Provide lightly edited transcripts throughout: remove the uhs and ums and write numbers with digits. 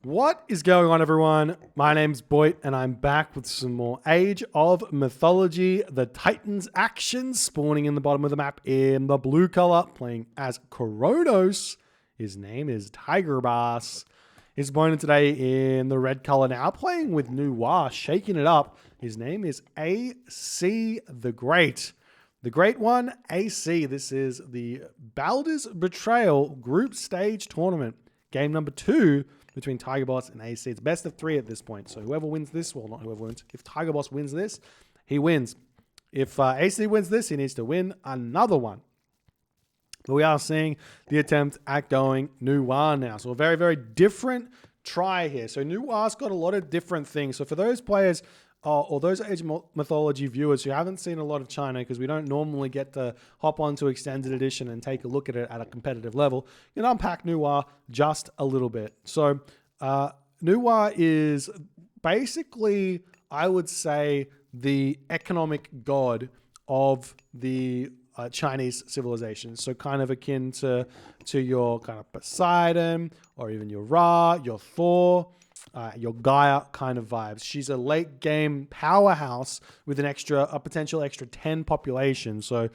What is going on, everyone? My name's Boit, and I'm back with some more Age of Mythology. The Titans action spawning in the bottom of the map in the blue color, playing as Kronos. His name is Tigerboss. His opponent today in the red color now, playing with Noir, shaking it up. His name is AC the Great. The Great One, AC. This is the Baldr's Betrayal group stage tournament. Game number 2 between Tigerboss and AC. It's best of 3 at this point. So whoever wins this, well, not whoever wins. If Tigerboss wins this, he wins. If AC wins this, he needs to win another one. But we are seeing the attempt at going Noir now. So a very, very different try here. So Noir's got a lot of different things. So for those players or those Age of Mythology viewers who haven't seen a lot of China, because we don't normally get to hop onto Extended Edition and take a look at it at a competitive level, you can unpack Noir just a little bit. So Noir is basically, I would say, the economic god of the Chinese civilization. So kind of akin to your kind of Poseidon, or even your Ra, your Thor, your Gaia kind of vibes. She's a late game powerhouse with a potential extra 10 population. So,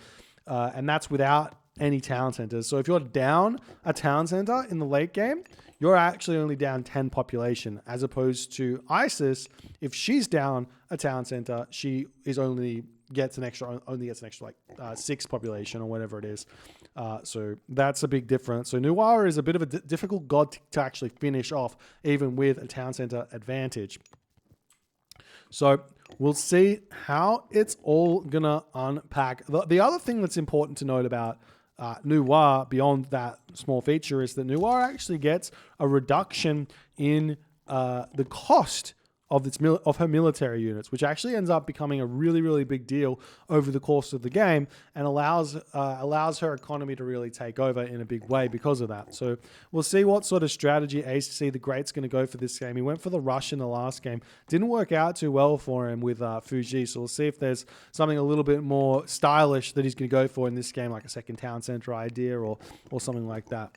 and that's without any town centers. So if you're down a town center in the late game, you're actually only down 10 population, as opposed to Isis. If she's down a town center, she is only gets an extra like 6 population or whatever it is. So that's a big difference. So Noir is a bit of a difficult god to actually finish off, even with a town center advantage. So we'll see how it's all gonna unpack. The other thing that's important to note about Noir, beyond that small feature, is that Noir actually gets a reduction in the cost of her military units, which actually ends up becoming a really, really big deal over the course of the game, and allows her economy to really take over in a big way because of that. So we'll see what sort of strategy AC the Great's going to go for this game. He went for the rush in the last game. Didn't work out too well for him with Fuji, so we'll see if there's something a little bit more stylish that he's going to go for in this game, like a second town center idea or something like that.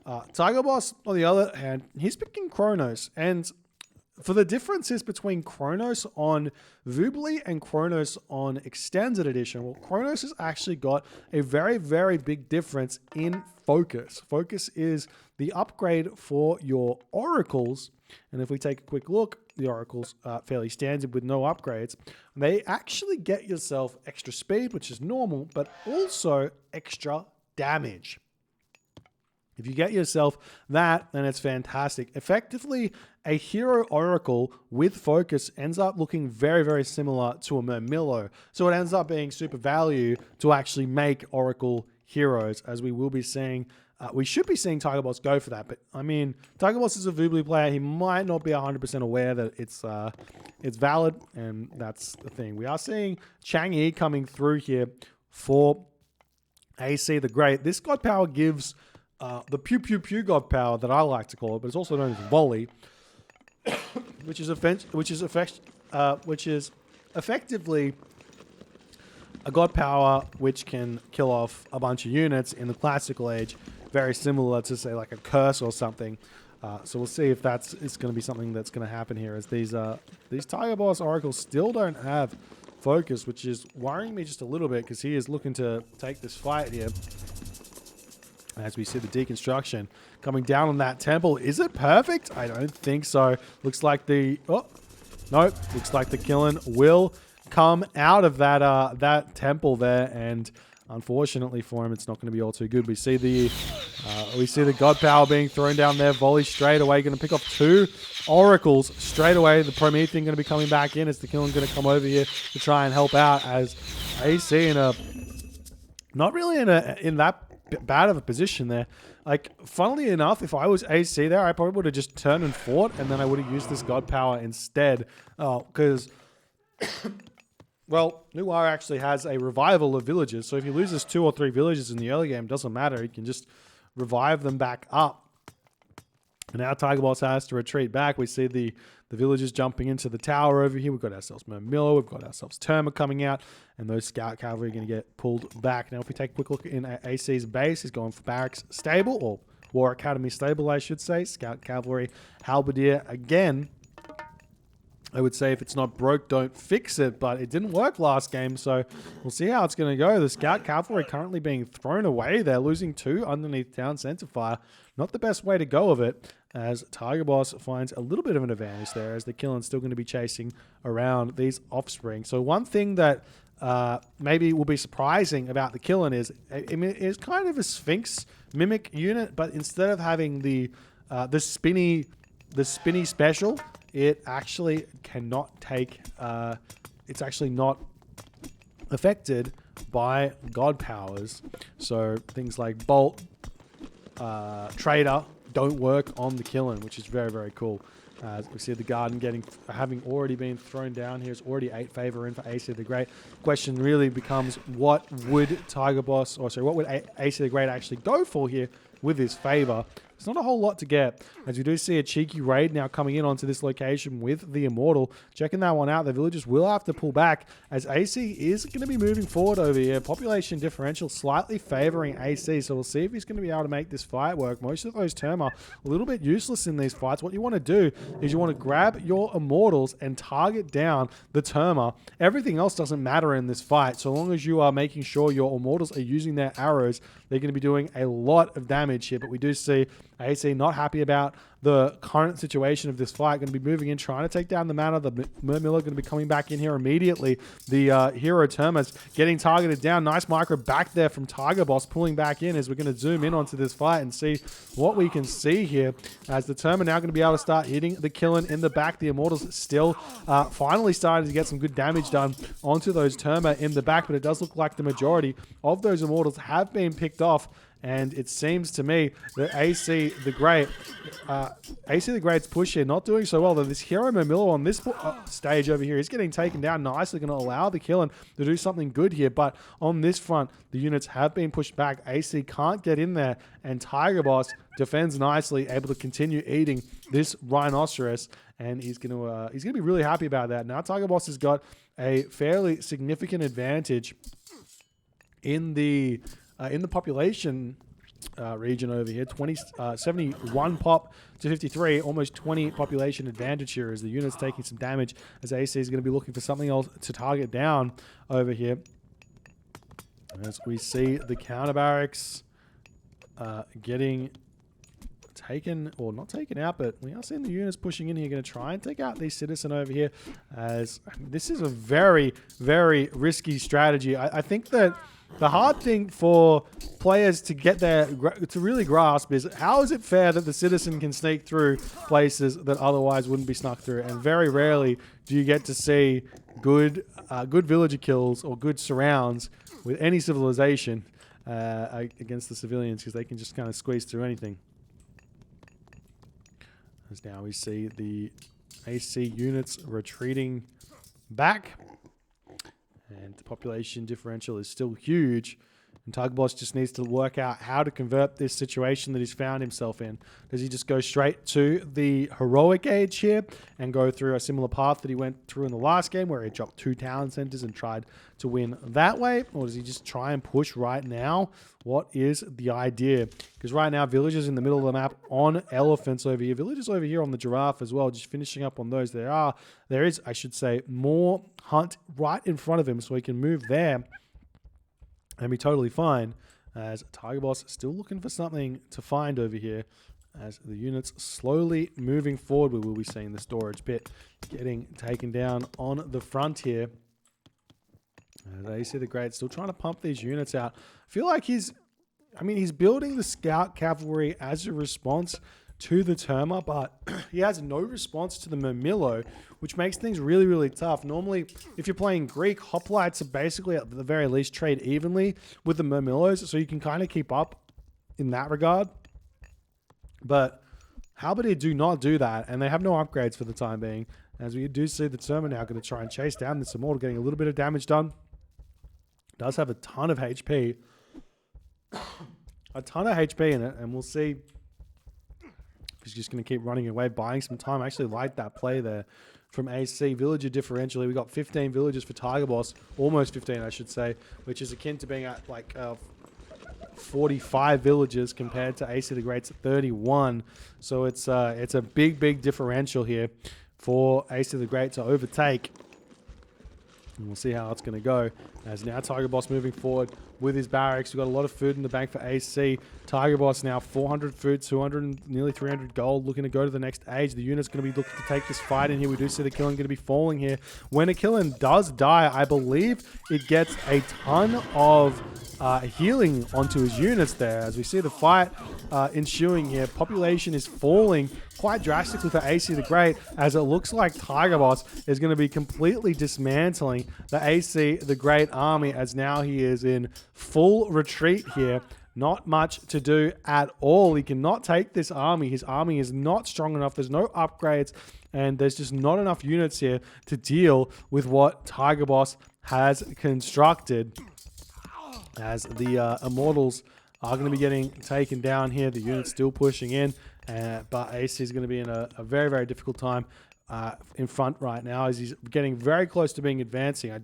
Tigerboss, on the other hand, he's picking Kronos, and for the differences between Kronos on Vubli and Kronos on Extended Edition, well, Kronos has actually got a very, very big difference in focus. Focus is the upgrade for your oracles. And if we take a quick look, the oracles are fairly standard with no upgrades. They actually get yourself extra speed, which is normal, but also extra damage. If you get yourself that, then it's fantastic. Effectively, a hero oracle with focus ends up looking very, very similar to a Murmillo. So it ends up being super value to actually make oracle heroes, as we will be seeing. We should be seeing Tigerboss go for that. But, I mean, Tigerboss is a Vubli player. He might not be 100% aware that it's valid, and that's the thing. We are seeing Chang'e coming through here for AC the Great. This god power gives the pew pew pew god power that I like to call it, but it's also known as volley, which is effectively a god power which can kill off a bunch of units in the classical age, very similar to, say, like a curse or something. So we'll see if it's going to be something that's going to happen here, as these Tigerboss oracles still don't have focus, which is worrying me just a little bit, because he is looking to take this fight here. As we see the deconstruction coming down on that temple. Is it perfect? I don't think so. Looks like looks like the killing will come out of that temple there, and unfortunately for him, it's not going to be all too good. We see the god power being thrown down there. Volley straight away, going to pick off 2 oracles straight away. The Promethean going to be coming back in, as the killing going to come over here to try and help out, as AC not really in that bad of a position there. Like, funnily enough, if I was AC there, I probably would have just turned and fought, and then I would have used this god power instead. Because, well, Noir actually has a revival of villages, so if he loses 2 or 3 villages in the early game, doesn't matter. He can just revive them back up. And now Tigerboss has to retreat back. We see the villagers jumping into the tower over here. We've got ourselves Murmillo. We've got ourselves Terma coming out. And those scout cavalry are going to get pulled back. Now, if we take a quick look in at AC's base, he's going for barracks stable, or War Academy stable, I should say. Scout Cavalry, Halberdier again. I would say if it's not broke, don't fix it, but it didn't work last game, so we'll see how it's going to go. The Scout Cavalry currently being thrown away. They're losing 2 underneath Town Center Fire. Not the best way to go of it, as Tigerboss finds a little bit of an advantage there, as the Killen's still going to be chasing around these offspring. So one thing that maybe will be surprising about the Killen is, I mean, it's kind of a Sphinx mimic unit, but instead of having the spinny special, it actually cannot take, it's actually not affected by god powers. So things like Bolt, Trader don't work on the Killen, which is very, very cool. As we see the Garden having already been thrown down here. It's already 8 favor in for AC the Great. Question really becomes, what would Tigerboss, or sorry, what would AC the Great actually go for here with his favor? It's not a whole lot to get, as we do see a cheeky raid now coming in onto this location with the Immortal. Checking that one out, the villagers will have to pull back, as AC is going to be moving forward over here. Population differential slightly favoring AC, so we'll see if he's going to be able to make this fight work. Most of those term are a little bit useless in these fights. What you want to do is you want to grab your Immortals and target down the Terma. Everything else doesn't matter in this fight, so long as you are making sure your Immortals are using their arrows. They're going to be doing a lot of damage here, but we do see AC not happy about the current situation of this fight. Going to be moving in, trying to take down the mana. The Mermilla going to be coming back in here immediately. The Hero Terma's getting targeted down. Nice micro back there from Tigerboss, pulling back in, as we're going to zoom in onto this fight and see what we can see here, as the Terma now going to be able to start hitting the Killen in the back. The Immortals still finally starting to get some good damage done onto those Terma in the back, but it does look like the majority of those Immortals have been picked off. And it seems to me that AC the Great's push here not doing so well. Though this Hero Mermilla on this stage over here is getting taken down nicely, going to allow the Killen to do something good here. But on this front, the units have been pushed back. AC can't get in there, and Tigerboss defends nicely, able to continue eating this Rhinoceros, and he's going to be really happy about that. Now Tigerboss has got a fairly significant advantage in the population region over here. 71 pop to 53, almost 20 population advantage here, as the unit's taking some damage, as AC is going to be looking for something else to target down over here. As we see the counter barracks getting taken, or not taken out, but we are seeing the units pushing in here, going to try and take out the citizen over here, as this is a very, very risky strategy. I think that the hard thing for players to get there, to really grasp, is how is it fair that the citizen can sneak through places that otherwise wouldn't be snuck through? And very rarely do you get to see good villager kills or good surrounds with any civilization against the civilians, because they can just kind of squeeze through anything. As now we see the AC units retreating back. And the population differential is still huge. And Tigerboss just needs to work out how to convert this situation that he's found himself in. Does he just go straight to the heroic age here and go through a similar path that he went through in the last game, where he dropped 2 town centers and tried to win that way? Or does he just try and push right now? What is the idea? Because right now, villagers in the middle of the map on elephants over here. Villagers over here on the giraffe as well, just finishing up on those. There is, I should say, more hunt right in front of him, so he can move there and be totally fine, as Tigerboss still looking for something to find over here, as the units slowly moving forward. We will be seeing the storage pit getting taken down on the front here. As AC the Great still trying to pump these units out. I feel like he's building the Scout Cavalry as a response to the Terma, but he has no response to the Mermillo, which makes things really, really tough. Normally, if you're playing Greek, hoplites are basically, at the very least, trade evenly with the Mermillos, so you can kind of keep up in that regard. But Halberdier do not do that, and they have no upgrades for the time being, as we do see the Terma now going to try and chase down this Immortal, getting a little bit of damage done. Does have a ton of HP. A ton of HP in it, and we'll see. He's just going to keep running away, buying some time. I actually like that play there from AC. Villager differentially, we got 15 villagers for Tigerboss, almost 15 I should say, which is akin to being at like 45 villages compared to AC the Great's 31. So it's a big differential here for AC the Great to overtake. And we'll see how it's going to go. As now Tigerboss moving forward with his barracks. We've got a lot of food in the bank for AC. Tigerboss now 400 food, 200 and nearly 300 gold, looking to go to the next age. The unit's going to be looking to take this fight in here. We do see the killing going to be falling here. When a killing does die, I believe it gets a ton of healing onto his units there. As we see the fight ensuing here, population is falling quite drastically for AC the Great, as it looks like Tigerboss is going to be completely dismantling the AC the Great army, as now he is in full retreat here. Not much to do at all. He cannot take this army. His army is not strong enough. There's no upgrades, and there's just not enough units here to deal with what Tigerboss has constructed. As the Immortals are going to be getting taken down here. The unit's still pushing in, but AC is going to be in a very difficult time in front right now, as he's getting very close to being advancing. I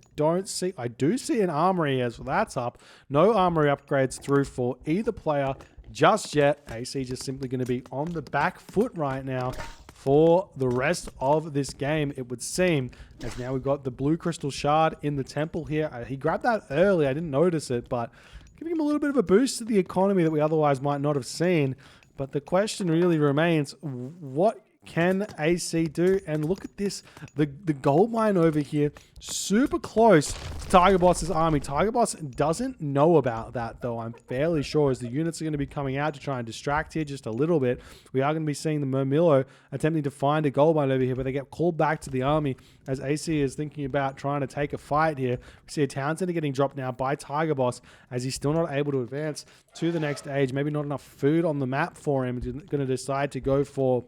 do see an armory, as that's up. No armory upgrades through for either player just yet. AC just simply going to be on the back foot right now for the rest of this game, it would seem, as now we've got the blue crystal shard in the temple here. He grabbed that early. I didn't notice it, but giving him a little bit of a boost to the economy that we otherwise might not have seen. But the question really remains, what can AC do? And look at this, the gold mine over here, super close to Tigerboss's army. Tigerboss doesn't know about that, though, I'm fairly sure, as the units are going to be coming out to try and distract here just a little bit. We are going to be seeing the Murmillo attempting to find a gold mine over here, but they get called back to the army as AC is thinking about trying to take a fight here. We see a town center getting dropped now by Tigerboss, as he's still not able to advance to the next age. Maybe not enough food on the map for him. He's going to decide to go for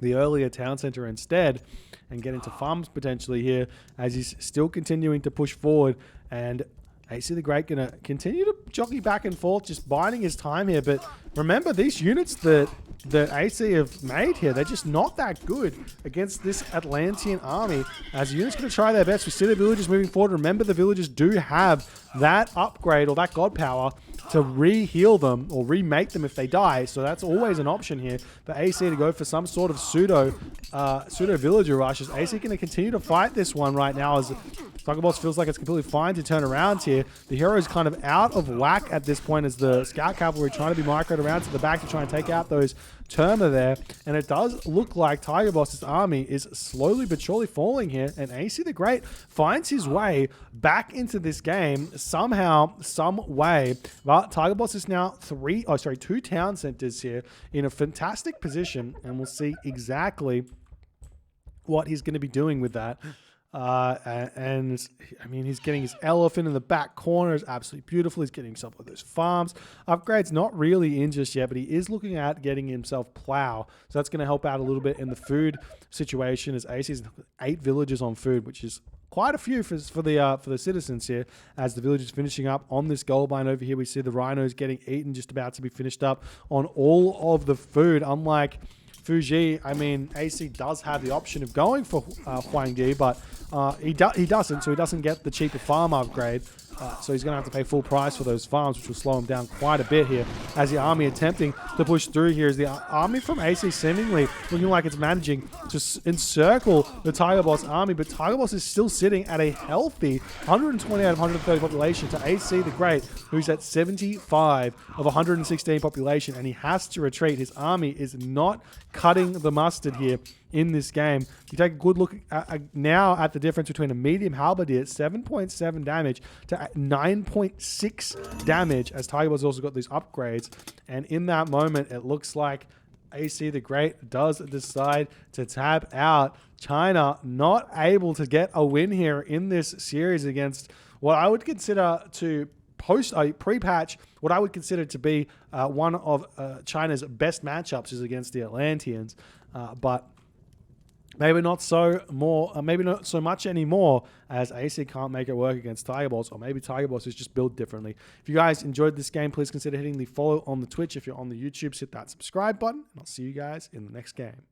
the earlier town center instead and get into farms potentially here, as he's still continuing to push forward. And AC the Great going to continue to jockey back and forth, just biding his time here. But remember, these units that AC have made here, they're just not that good against this Atlantean army, as the unit's going to try their best. We see the villagers moving forward. Remember, the villagers do have that upgrade or that god power to re-heal them or remake them if they die, so that's always an option here for AC to go for some sort of pseudo villager rush. Is AC going to continue to fight this one right now, as Tigerboss feels like it's completely fine to turn around here. The hero is kind of out of whack at this point, as the scout cavalry trying to be microed around to the back to try and take out those Terma there, and it does look like Tigerboss's army is slowly but surely falling here, and AC the Great finds his way back into this game somehow, some way. But Tigerboss is now two town centers here in a fantastic position, and we'll see exactly what he's going to be doing with that. And I mean, he's getting his elephant in the back corner. Is absolutely beautiful. He's getting himself with those farms. Upgrade's not really in just yet, but he is looking at getting himself plow. So that's going to help out a little bit in the food situation, as AC's 8 villages on food, which is quite a few for the citizens here, as the village is finishing up on this gold mine over here. We see the rhinos getting eaten, just about to be finished up on all of the food. Unlike Fuji, I mean, AC does have the option of going for Huangdi, but he doesn't, so he doesn't get the cheaper farm upgrade. So he's going to have to pay full price for those farms, which will slow him down quite a bit here, as the army attempting to push through here. As the army from AC seemingly looking like it's managing to encircle the Tigerboss army, but Tigerboss is still sitting at a healthy 120 out of 130 population to AC the Great, who's at 75 of 116 population, and he has to retreat. His army is not cutting the mustard here in this game. You take a good look now at the difference between a medium halberdier at 7.7 damage to 9.6 damage, as Tigerboss also got these upgrades. And in that moment, it looks like AC the Great does decide to tap out. China not able to get a win here in this series against what I would consider to pre-patch, what I would consider to be one of China's best matchups is against the Atlanteans, but maybe not so much anymore, as AC can't make it work against Tigerboss, or maybe Tigerboss is just built differently. If you guys enjoyed this game, please consider hitting the follow on the Twitch. If you're on the YouTube, hit that subscribe button, and I'll see you guys in the next game.